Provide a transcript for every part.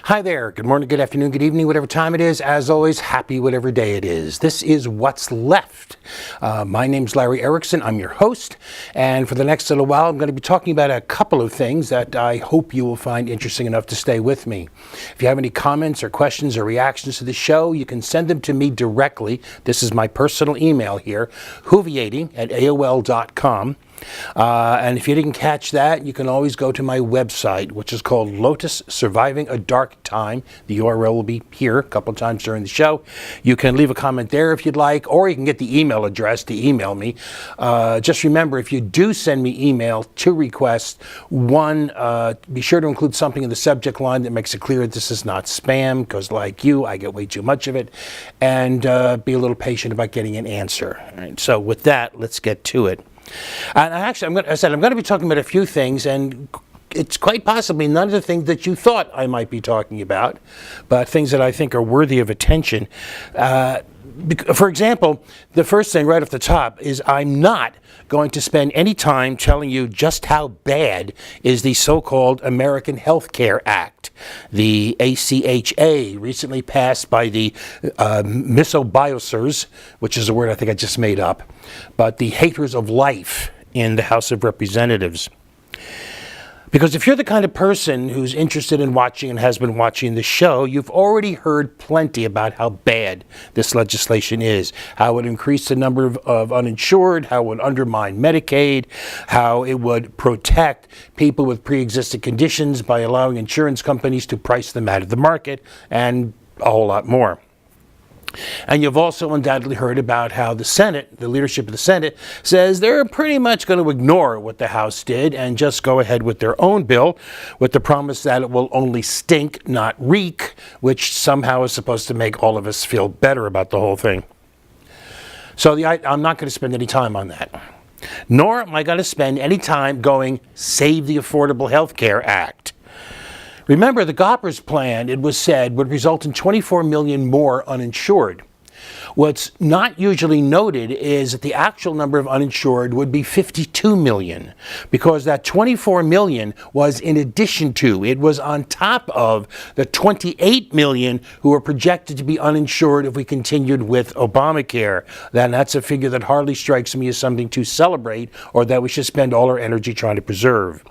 Hi there. Good morning, good afternoon, good evening, whatever time it is. As always, happy whatever day it is. This is What's Left. My name's Larry Erickson. I'm your host. And for the next little while, I'm going to be talking about a couple of things that I hope you will find interesting enough to stay with me. If you have any comments or questions or reactions to the show, you can send them to me directly. This is my personal email here, whoviating@aol.com. And if you didn't catch that, you can always go to my website, which is called Lotus Surviving a Dark Time. The URL will be here a couple of times during the show. You can leave a comment there if you'd like, or you can get the email address to email me. Just remember, if you do send me email to request, be sure to include something in the subject line that makes it clear that this is not spam, because like you, I get way too much of it, and be a little patient about getting an answer. All right, so with that, let's get to it. And actually, I'm going to be talking about a few things, and it's quite possibly none of the things that you thought I might be talking about, but things that I think are worthy of attention. For example, the first thing right off the top is I'm not going to spend any time telling you just how bad is the so-called American Health Care Act, the ACHA, recently passed by the misobiosers, which is a word I think I just made up, but the haters of life in the House of Representatives. Because if you're the kind of person who's interested in watching and has been watching the show, you've already heard plenty about how bad this legislation is, how it would increase the number of uninsured, how it would undermine Medicaid, how it would protect people with pre-existing conditions by allowing insurance companies to price them out of the market, and a whole lot more. And you've also undoubtedly heard about how the Senate, the leadership of the Senate, says they're pretty much going to ignore what the House did and just go ahead with their own bill with the promise that it will only stink, not reek, which somehow is supposed to make all of us feel better about the whole thing. So I'm not going to spend any time on that. Nor am I going to spend any time going, save the Affordable Health Care Act. Remember, the Goppers plan, it was said, would result in 24 million more uninsured. What's not usually noted is that the actual number of uninsured would be 52 million, because that 24 million was in addition to, it was on top of the 28 million who were projected to be uninsured if we continued with Obamacare. That's a figure that hardly strikes me as something to celebrate or that we should spend all our energy trying to preserve.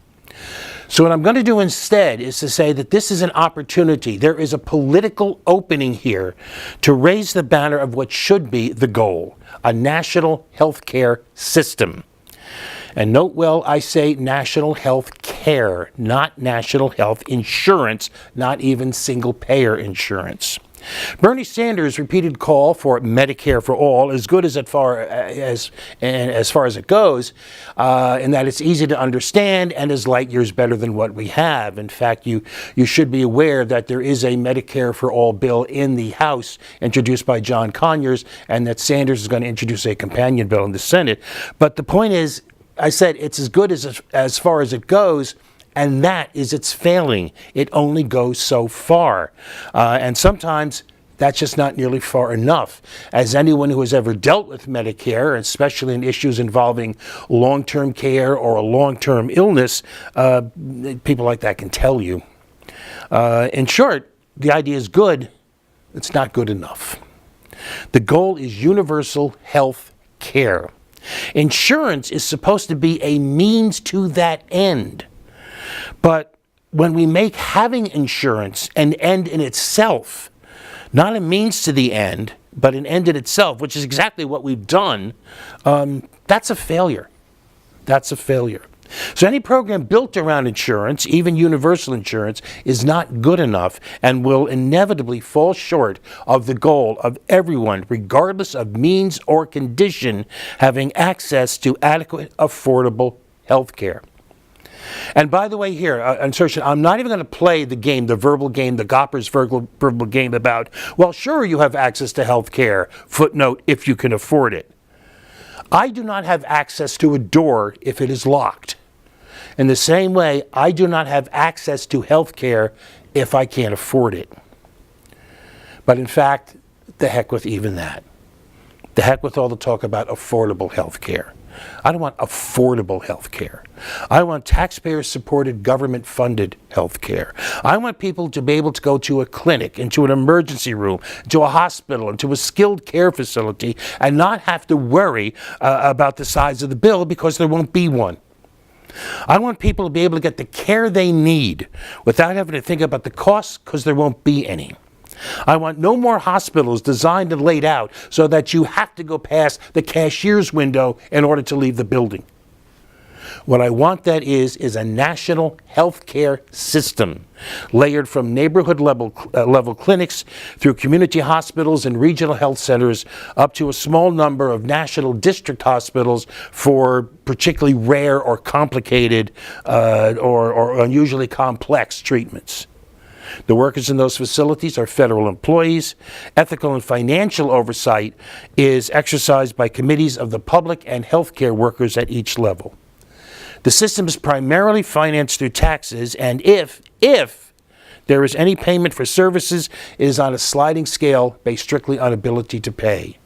So what I'm going to do instead is to say that this is an opportunity. There is a political opening here to raise the banner of what should be the goal, a national health care system. And note well, I say national health care, not national health insurance, not even single-payer insurance. Bernie Sanders' repeated call for Medicare for all is good as far as it goes, in that it's easy to understand and is light years better than what we have. In fact, you should be aware that there is a Medicare for all bill in the House introduced by John Conyers, and that Sanders is going to introduce a companion bill in the Senate. But the point is, I said it's as good as far as it goes. And that is its failing. It only goes so far. And sometimes that's just not nearly far enough. As anyone who has ever dealt with Medicare, especially in issues involving long-term care or a long-term illness, people like that can tell you. In short, the idea is good. It's not good enough. The goal is universal health care. Insurance is supposed to be a means to that end. But when we make having insurance an end in itself, not a means to the end, but an end in itself, which is exactly what we've done, that's a failure. That's a failure. So any program built around insurance, even universal insurance, is not good enough and will inevitably fall short of the goal of everyone, regardless of means or condition, having access to adequate, affordable health care. And by the way here, insertion, I'm not even going to play the game, the verbal game, the Goppers verbal game about, well, sure, you have access to health care, footnote, if you can afford it. I do not have access to a door if it is locked. In the same way, I do not have access to health care if I can't afford it. But in fact, the heck with even that. The heck with all the talk about affordable health care. I don't want affordable health care. I want taxpayer-supported, government-funded health care. I want people to be able to go to a clinic, into an emergency room, to a hospital, into a skilled care facility, and not have to worry about the size of the bill because there won't be one. I want people to be able to get the care they need without having to think about the costs because there won't be any. I want no more hospitals designed and laid out so that you have to go past the cashier's window in order to leave the building. What I want that is a national health care system layered from neighborhood level clinics through community hospitals and regional health centers up to a small number of national district hospitals for particularly rare or complicated or unusually complex treatments. The workers in those facilities are federal employees. Ethical and financial oversight is exercised by committees of the public and healthcare workers at each level. The system is primarily financed through taxes, and if there is any payment for services, it is on a sliding scale based strictly on ability to pay.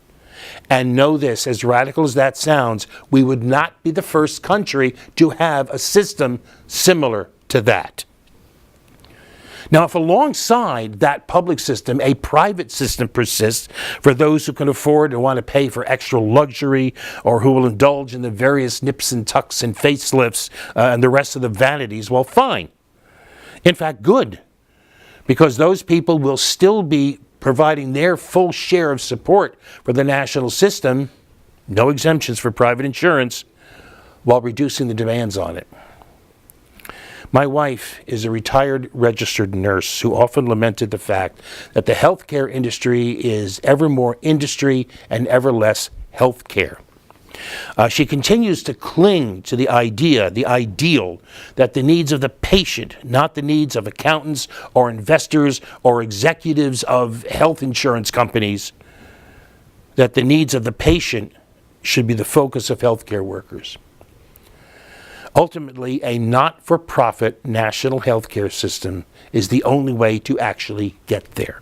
And know this, as radical as that sounds, we would not be the first country to have a system similar to that. Now, if alongside that public system, a private system persists for those who can afford and want to pay for extra luxury or who will indulge in the various nips and tucks and facelifts and the rest of the vanities, well, fine. In fact, good. Because those people will still be providing their full share of support for the national system, no exemptions for private insurance, while reducing the demands on it. My wife is a retired registered nurse who often lamented the fact that the healthcare industry is ever more industry and ever less healthcare. She continues to cling to the ideal, that the needs of the patient, not the needs of accountants or investors or executives of health insurance companies, that the needs of the patient should be the focus of healthcare workers. Ultimately, a not-for-profit national healthcare system is the only way to actually get there.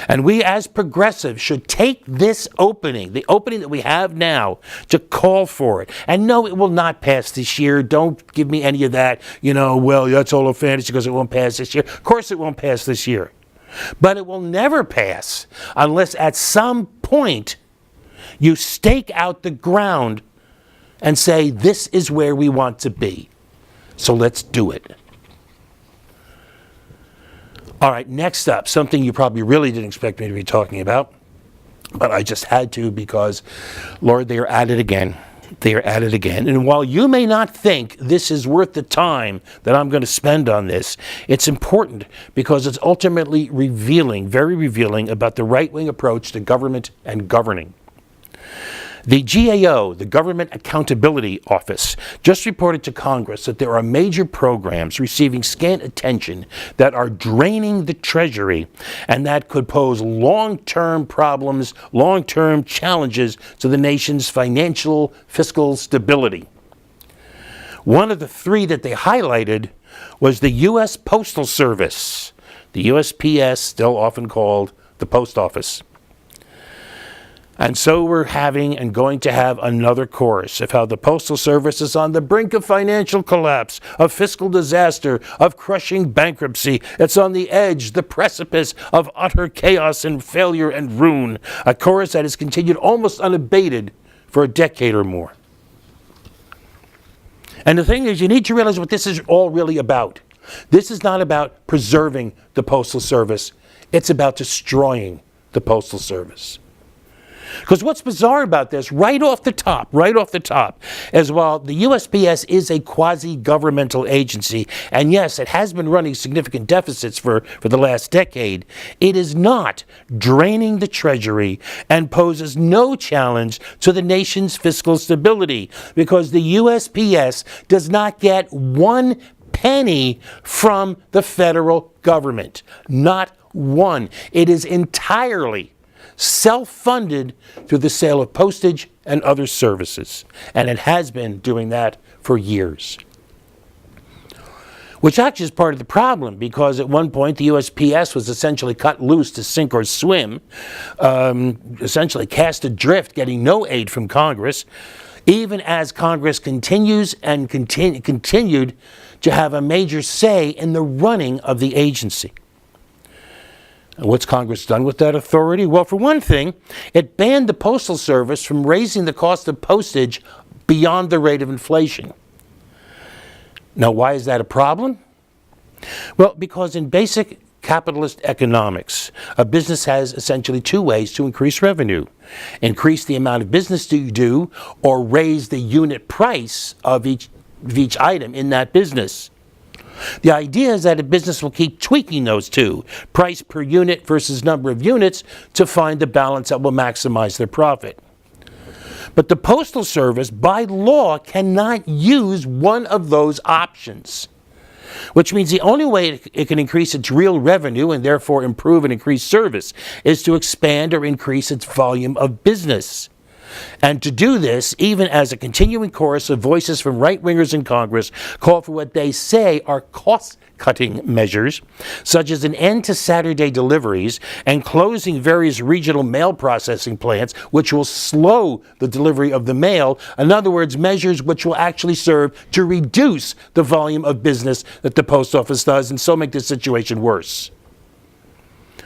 And we as progressives should take this opening, the opening that we have now, to call for it. And no, it will not pass this year. Don't give me any of that, well, that's all a fantasy because it won't pass this year. Of course it won't pass this year. But it will never pass unless at some point you stake out the ground and say, this is where we want to be. So let's do it. All right, next up, something you probably really didn't expect me to be talking about, but I just had to because, Lord, they are at it again. They are at it again. And while you may not think this is worth the time that I'm going to spend on this, it's important because it's ultimately revealing, very revealing, about the right-wing approach to government and governing. The GAO, the Government Accountability Office, just reported to Congress that there are major programs receiving scant attention that are draining the Treasury and that could pose long-term problems, long-term challenges to the nation's financial, fiscal stability. One of the three that they highlighted was the U.S. Postal Service, the USPS, still often called the Post Office. And so we're having and going to have another chorus of how the Postal Service is on the brink of financial collapse, of fiscal disaster, of crushing bankruptcy. It's on the edge, the precipice of utter chaos and failure and ruin. A chorus that has continued almost unabated for a decade or more. And the thing is, you need to realize what this is all really about. This is not about preserving the Postal Service. It's about destroying the Postal Service. Because what's bizarre about this, right off the top, is while the USPS is a quasi-governmental agency, and yes, it has been running significant deficits for the last decade, it is not draining the Treasury and poses no challenge to the nation's fiscal stability, because the USPS does not get one penny from the federal government. Not one. It is entirely self-funded through the sale of postage and other services. And it has been doing that for years. which actually is part of the problem, because at one point the USPS was essentially cut loose to sink or swim, essentially cast adrift, getting no aid from Congress, even as Congress continued to have a major say in the running of the agency. What's Congress done with that authority? Well, for one thing, it banned the Postal Service from raising the cost of postage beyond the rate of inflation. Now, why is that a problem? Well, because in basic capitalist economics, a business has essentially two ways to increase revenue: increase the amount of business you do, or raise the unit price of each item in that business. The idea is that a business will keep tweaking those two, price per unit versus number of units, to find the balance that will maximize their profit. But the Postal Service, by law, cannot use one of those options, which means the only way it can increase its real revenue and therefore improve and increase service is to expand or increase its volume of business. And to do this, even as a continuing chorus of voices from right-wingers in Congress call for what they say are cost-cutting measures, such as an end to Saturday deliveries and closing various regional mail processing plants, which will slow the delivery of the mail. In other words, measures which will actually serve to reduce the volume of business that the post office does and so make the situation worse.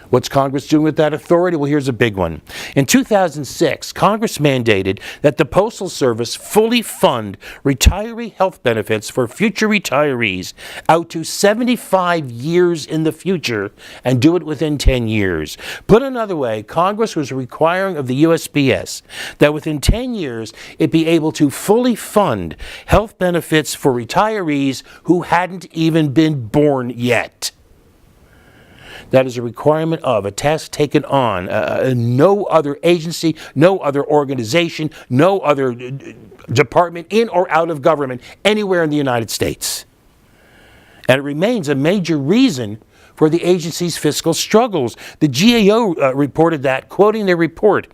What's Congress doing with that authority? Well, here's a big one. In 2006, Congress mandated that the Postal Service fully fund retiree health benefits for future retirees out to 75 years in the future, and do it within 10 years. Put another way, Congress was requiring of the USPS that within 10 years it be able to fully fund health benefits for retirees who hadn't even been born yet. That is a requirement of a task taken on. No other agency, no other organization, no other department in or out of government anywhere in the United States. And it remains a major reason for the agency's fiscal struggles. The GAO reported that, quoting their report,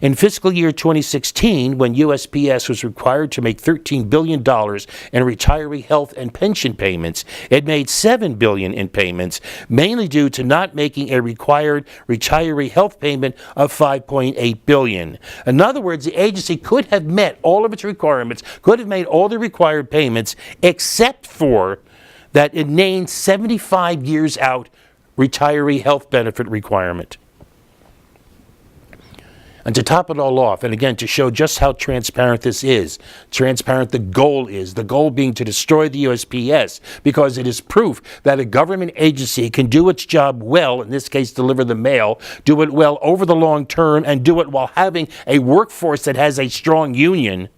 in fiscal year 2016, when USPS was required to make $13 billion in retiree health and pension payments, it made $7 billion in payments, mainly due to not making a required retiree health payment of $5.8 billion. In other words, the agency could have met all of its requirements, could have made all the required payments, except for that inane 75 years out retiree health benefit requirement. And to top it all off, and again to show just how transparent this is, transparent the goal being to destroy the USPS, because it is proof that a government agency can do its job well, in this case deliver the mail, do it well over the long term, and do it while having a workforce that has a strong union.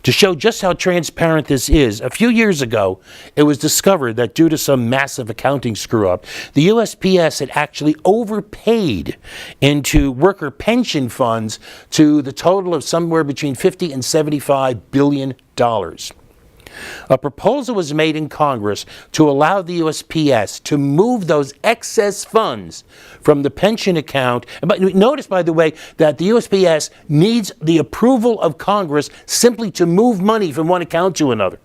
To show just how transparent this is, a few years ago, it was discovered that due to some massive accounting screw-up, the USPS had actually overpaid into worker pension funds to the total of somewhere between $50 and $75 billion. A proposal was made in Congress to allow the USPS to move those excess funds from the pension account. But notice, by the way, that the USPS needs the approval of Congress simply to move money from one account to another.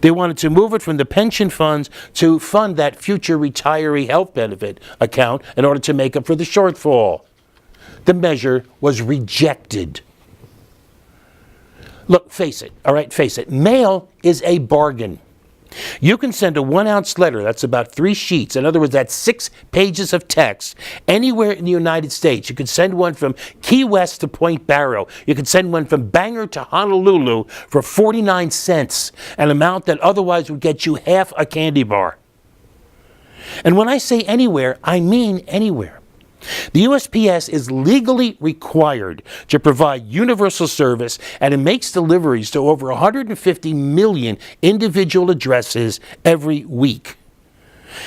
They wanted to move it from the pension funds to fund that future retiree health benefit account in order to make up for the shortfall. The measure was rejected. Look, face it, mail is a bargain. You can send a 1-ounce letter, that's about 3 sheets, in other words, that's 6 pages of text, anywhere in the United States. You can send one from Key West to Point Barrow. You can send one from Bangor to Honolulu for 49 cents, an amount that otherwise would get you half a candy bar. And when I say anywhere, I mean anywhere. The USPS is legally required to provide universal service, and it makes deliveries to over 150 million individual addresses every week.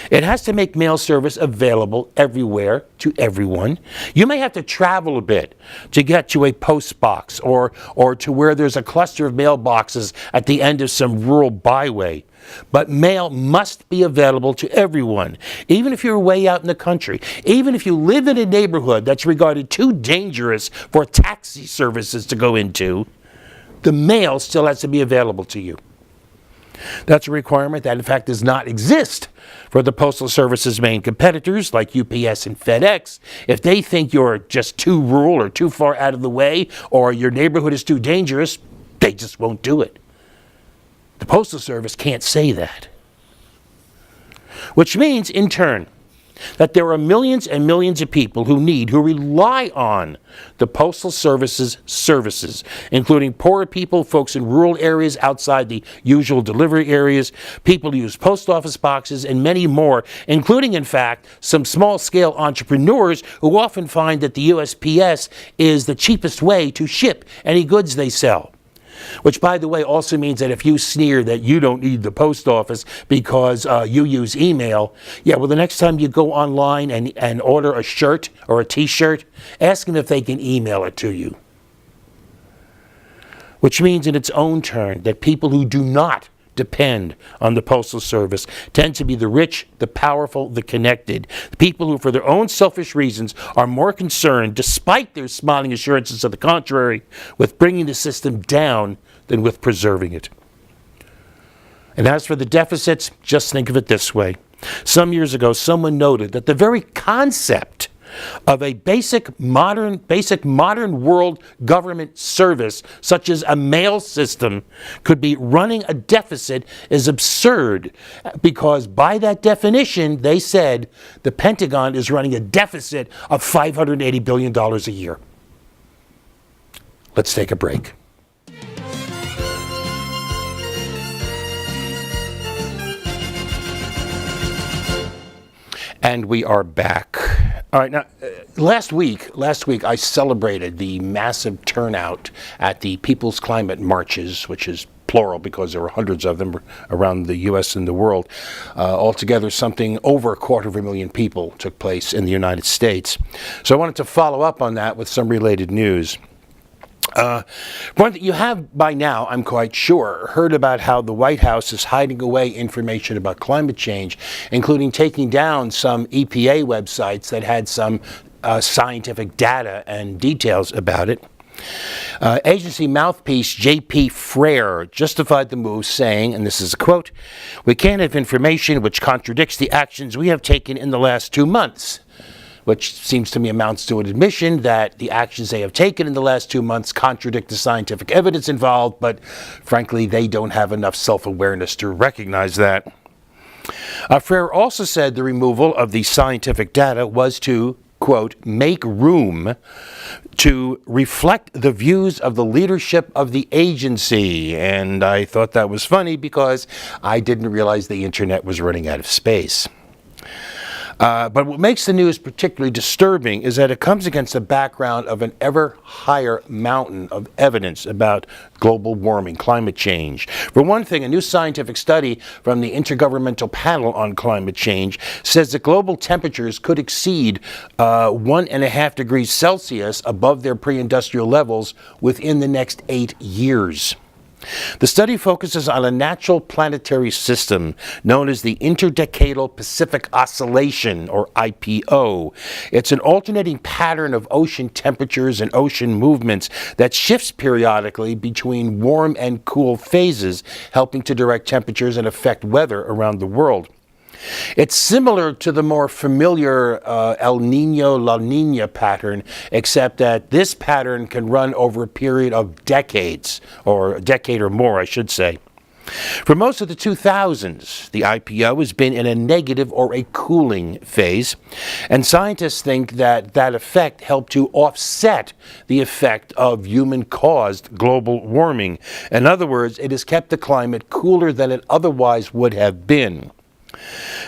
It has to make mail service available everywhere to everyone. You may have to travel a bit to get to a post box or to where there's a cluster of mailboxes at the end of some rural byway. But mail must be available to everyone, even if you're way out in the country, even if you live in a neighborhood that's regarded too dangerous for taxi services to go into, the mail still has to be available to you. That's a requirement that, in fact, does not exist for the Postal Service's main competitors like UPS and FedEx. If they think you're just too rural or too far out of the way or your neighborhood is too dangerous, they just won't do it. The Postal Service can't say that. Which means, in turn, that there are millions and millions of people who rely on the Postal Service's services, including poorer people, folks in rural areas outside the usual delivery areas, people who use post office boxes, and many more, including, in fact, some small-scale entrepreneurs who often find that the USPS is the cheapest way to ship any goods they sell. Which, by the way, also means that if you sneer that you don't need the post office because you use email, yeah, well, the next time you go online and order a shirt or a t-shirt, ask them if they can email it to you. Which means in its own turn that people who do not depend on the Postal Service tend to be the rich, the powerful, the connected. The people who, for their own selfish reasons, are more concerned, despite their smiling assurances to the contrary, with bringing the system down than with preserving it. And as for the deficits, just think of it this way. Some years ago, someone noted that the very concept of a basic modern world government service, such as a mail system, could be running a deficit is absurd, because by that definition, they said the Pentagon is running a deficit of $580 billion a year. Let's take a break. And we are back. All right, now, last week I celebrated the massive turnout at the People's Climate Marches, which is plural because there were hundreds of them around the U.S. and the world. Altogether, something over 250,000 people took place in the United States. So I wanted to follow up on that with some related news. One that you have by now, I'm quite sure, heard about how the White House is hiding away information about climate change, including taking down some EPA websites that had some scientific data and details about it. Agency mouthpiece J.P. Frere justified the move, saying, and this is a quote, "We can't have information which contradicts the actions we have taken in the last 2 months." Which seems to me amounts to an admission that the actions they have taken in the last 2 months contradict the scientific evidence involved, but frankly, they don't have enough self-awareness to recognize that. Frere also said the removal of the scientific data was to, quote, "make room to reflect the views of the leadership of the agency." And I thought that was funny because I didn't realize the internet was running out of space. But what makes the news particularly disturbing is that it comes against the background of an ever higher mountain of evidence about global warming, climate change. For one thing, a new scientific study from the Intergovernmental Panel on Climate Change says that global temperatures could exceed 1.5 degrees Celsius above their pre-industrial levels within the next 8 years. The study focuses on a natural planetary system known as the Interdecadal Pacific Oscillation, or IPO. It's an alternating pattern of ocean temperatures and ocean movements that shifts periodically between warm and cool phases, helping to direct temperatures and affect weather around the world. It's similar to the more familiar El Niño-La Niña pattern, except that this pattern can run over a period of decades, or a decade or more, I should say. For most of the 2000s, the IPO has been in a negative or a cooling phase, and scientists think that that effect helped to offset the effect of human-caused global warming. In other words, it has kept the climate cooler than it otherwise would have been.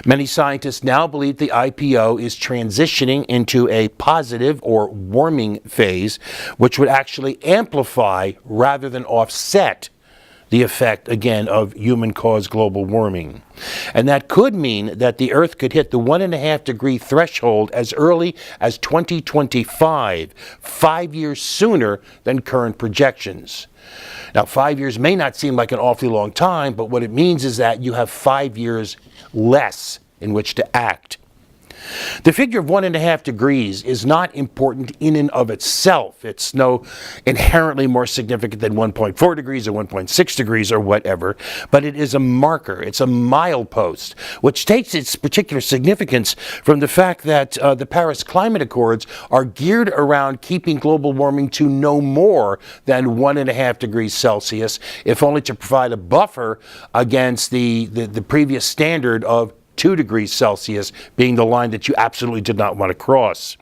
Many scientists now believe the IPO is transitioning into a positive or warming phase, which would actually amplify rather than offset the effect, again, of human-caused global warming. And that could mean that the Earth could hit the 1.5 degree threshold as early as 2025, 5 years sooner than current projections. Now, 5 years may not seem like an awfully long time, but what it means is that you have 5 years less in which to act. The figure of 1.5 degrees is not important in and of itself. It's no inherently more significant than 1.4 degrees or 1.6 degrees or whatever, but it is a marker. It's a milepost, which takes its particular significance from the fact that the Paris Climate Accords are geared around keeping global warming to no more than 1.5 degrees Celsius, if only to provide a buffer against the previous standard of 2 degrees Celsius being the line that you absolutely did not want to cross.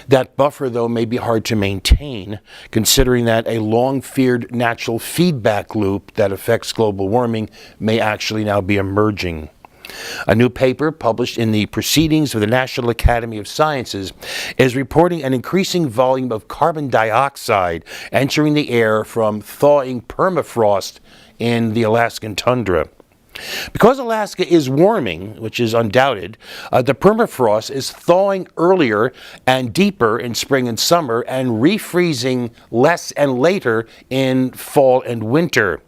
That buffer, though, may be hard to maintain, considering that a long-feared natural feedback loop that affects global warming may actually now be emerging. A new paper published in the Proceedings of the National Academy of Sciences is reporting an increasing volume of carbon dioxide entering the air from thawing permafrost in the Alaskan tundra. Because Alaska is warming, which is undoubted, the permafrost is thawing earlier and deeper in spring and summer and refreezing less and later in fall and winter.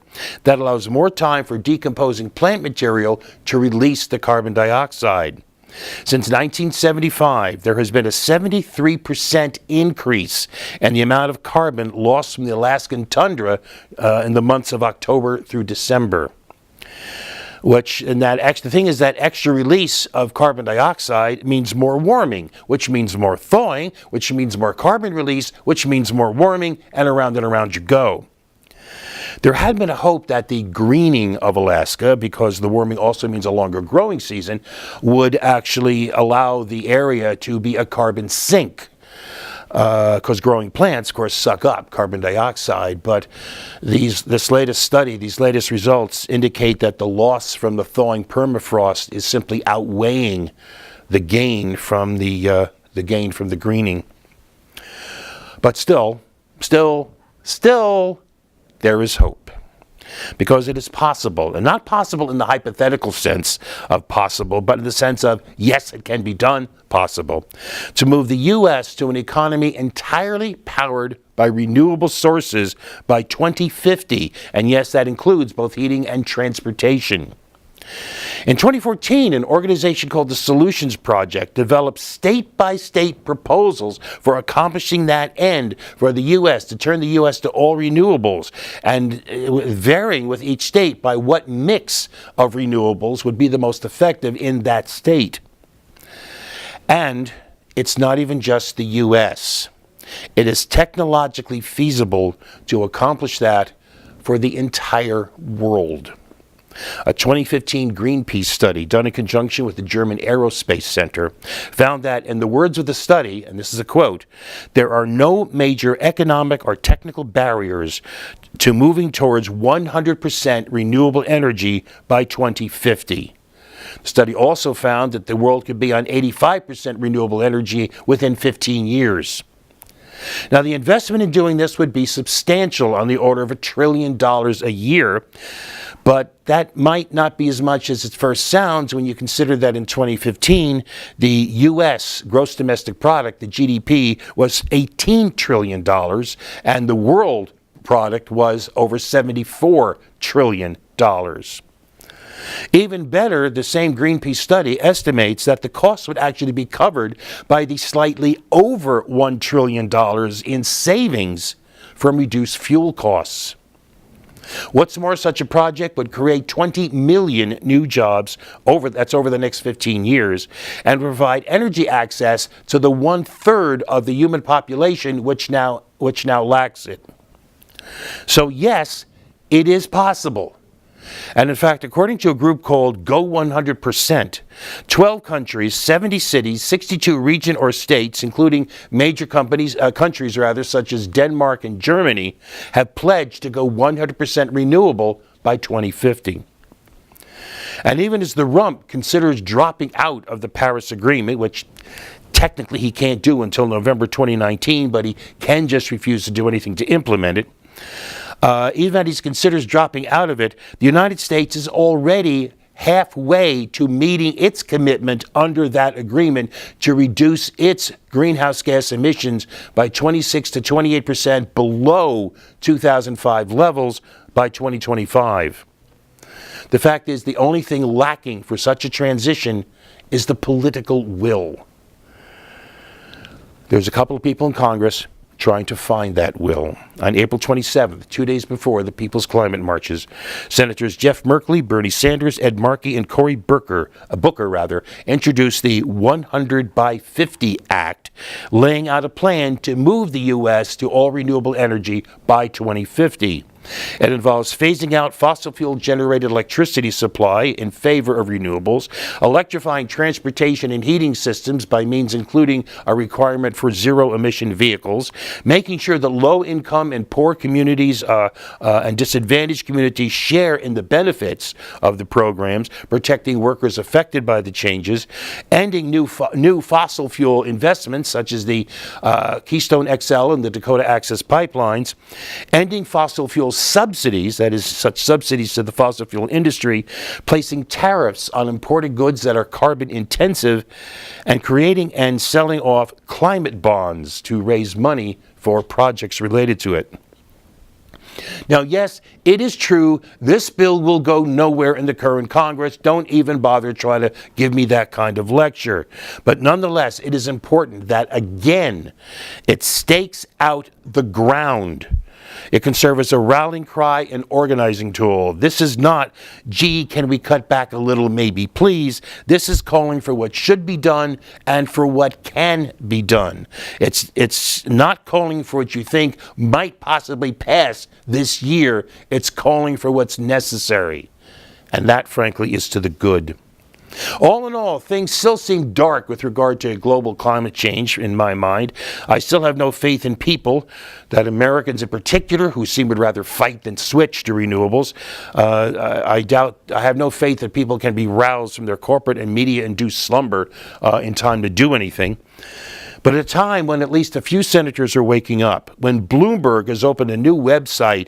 That allows more time for decomposing plant material to release the carbon dioxide. Since 1975, there has been a 73% increase in the amount of carbon lost from the Alaskan tundra in the months of October through December. The thing is that extra release of carbon dioxide means more warming, which means more thawing, which means more carbon release, which means more warming, and around you go. There had been a hope that the greening of Alaska, because the warming also means a longer growing season, would actually allow the area to be a carbon sink. Because growing plants, of course, suck up carbon dioxide. But this latest study, these latest results indicate that the loss from the thawing permafrost is simply outweighing the gain from the greening. But still, there is hope. Because it is possible, and not possible in the hypothetical sense of possible, but in the sense of, yes, it can be done, possible, to move the U.S. to an economy entirely powered by renewable sources by 2050, and yes, that includes both heating and transportation. In 2014, an organization called the Solutions Project developed state-by-state proposals for accomplishing that end for the U.S., to turn the U.S. to all renewables, and varying with each state by what mix of renewables would be the most effective in that state. And it's not even just the U.S. It is technologically feasible to accomplish that for the entire world. A 2015 Greenpeace study done in conjunction with the German Aerospace Center found that, in the words of the study, and this is a quote, there are no major economic or technical barriers to moving towards 100% renewable energy by 2050. The study also found that the world could be on 85% renewable energy within 15 years. Now, the investment in doing this would be substantial, on the order of $1 trillion a year, but that might not be as much as it first sounds when you consider that in 2015, the U.S. gross domestic product, the GDP, was $18 trillion, and the world product was over $74 trillion. Even better, the same Greenpeace study estimates that the cost would actually be covered by the slightly over $1 trillion in savings from reduced fuel costs. What's more, such a project would create 20 million new jobs over the next 15 years and provide energy access to the 1/3 of the human population which now lacks it. So yes, it is possible. And in fact, according to a group called Go 100%, 12 countries, 70 cities, 62 regions or states, including major countries such as Denmark and Germany, have pledged to go 100% renewable by 2050. And even as TheRump considers dropping out of the Paris Agreement, which technically he can't do until November 2019, but he can just refuse to do anything to implement it, even as he considers dropping out of it, the United States is already halfway to meeting its commitment under that agreement to reduce its greenhouse gas emissions by 26 to 28% below 2005 levels by 2025. The fact is, the only thing lacking for such a transition is the political will. There's a couple of people in Congress trying to find that will. On April 27th, 2 days before the People's Climate Marches, Senators Jeff Merkley, Bernie Sanders, Ed Markey, and Cory Booker introduced the 100 by 50 Act, laying out a plan to move the U.S. to all renewable energy by 2050. It involves phasing out fossil fuel-generated electricity supply in favor of renewables, electrifying transportation and heating systems by means including a requirement for zero-emission vehicles, making sure that low-income and poor communities and disadvantaged communities share in the benefits of the programs, protecting workers affected by the changes, ending new fossil fuel investments such as the Keystone XL and the Dakota Access pipelines, ending fossil fuel subsidies, that is, such subsidies to the fossil fuel industry, placing tariffs on imported goods that are carbon intensive, and creating and selling off climate bonds to raise money for projects related to it. Now, yes, it is true, this bill will go nowhere in the current Congress. Don't even bother trying to give me that kind of lecture. But nonetheless, it is important that, again, it stakes out the ground. It can serve as a rallying cry and organizing tool. This is not, gee, can we cut back a little, maybe, please. This is calling for what should be done and for what can be done. It's not calling for what you think might possibly pass this year. It's calling for what's necessary. And that, frankly, is to the good. All in all, things still seem dark with regard to global climate change in my mind. I still have no faith in people, that Americans in particular, who would rather fight than switch to renewables. I have no faith that people can be roused from their corporate and media-induced slumber in time to do anything. But at a time when at least a few senators are waking up, when Bloomberg has opened a new website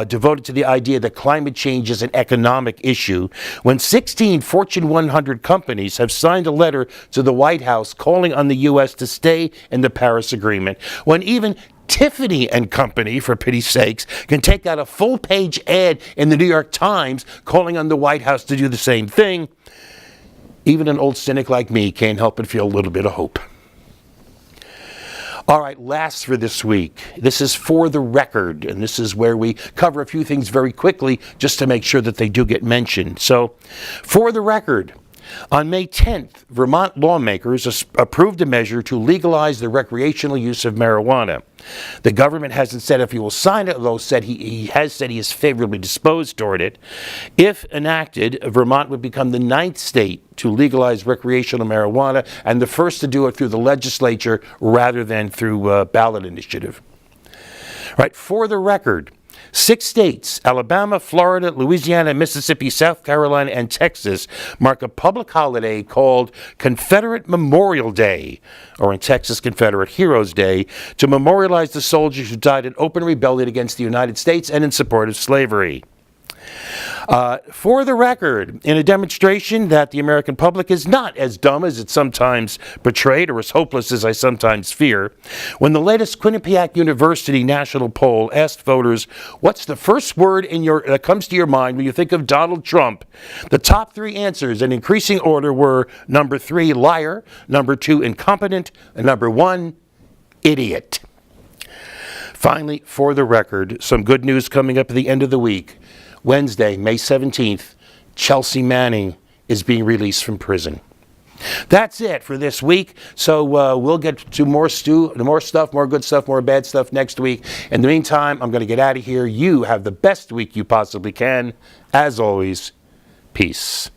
devoted to the idea that climate change is an economic issue, when 16 Fortune 100 companies have signed a letter to the White House calling on the U.S. to stay in the Paris Agreement, when even Tiffany and Company, for pity's sakes, can take out a full-page ad in the New York Times calling on the White House to do the same thing, even an old cynic like me can't help but feel a little bit of hope. All right, last for this week. This is For the Record, and this is where we cover a few things very quickly just to make sure that they do get mentioned. So, For the Record, on May 10th, Vermont lawmakers approved a measure to legalize the recreational use of marijuana. The government hasn't said if he will sign it, though he has said he is favorably disposed toward it. If enacted, Vermont would become the 9th state to legalize recreational marijuana and the first to do it through the legislature rather than through a ballot initiative. Right, For the Record, 6 states, Alabama, Florida, Louisiana, Mississippi, South Carolina, and Texas, mark a public holiday called Confederate Memorial Day, or in Texas, Confederate Heroes Day, to memorialize the soldiers who died in open rebellion against the United States and in support of slavery. For the record, in a demonstration that the American public is not as dumb as it's sometimes portrayed or as hopeless as I sometimes fear, when the latest Quinnipiac University national poll asked voters, what's the first word that comes to your mind when you think of Donald Trump? The top 3 answers in increasing order were number 3, liar, number 2, incompetent, and number 1, idiot. Finally, for the record, some good news coming up at the end of the week. Wednesday, May 17th, Chelsea Manning is being released from prison. That's it for this week. So we'll get to more stuff, more good stuff, more bad stuff next week. In the meantime, I'm going to get out of here. You have the best week you possibly can. As always, peace.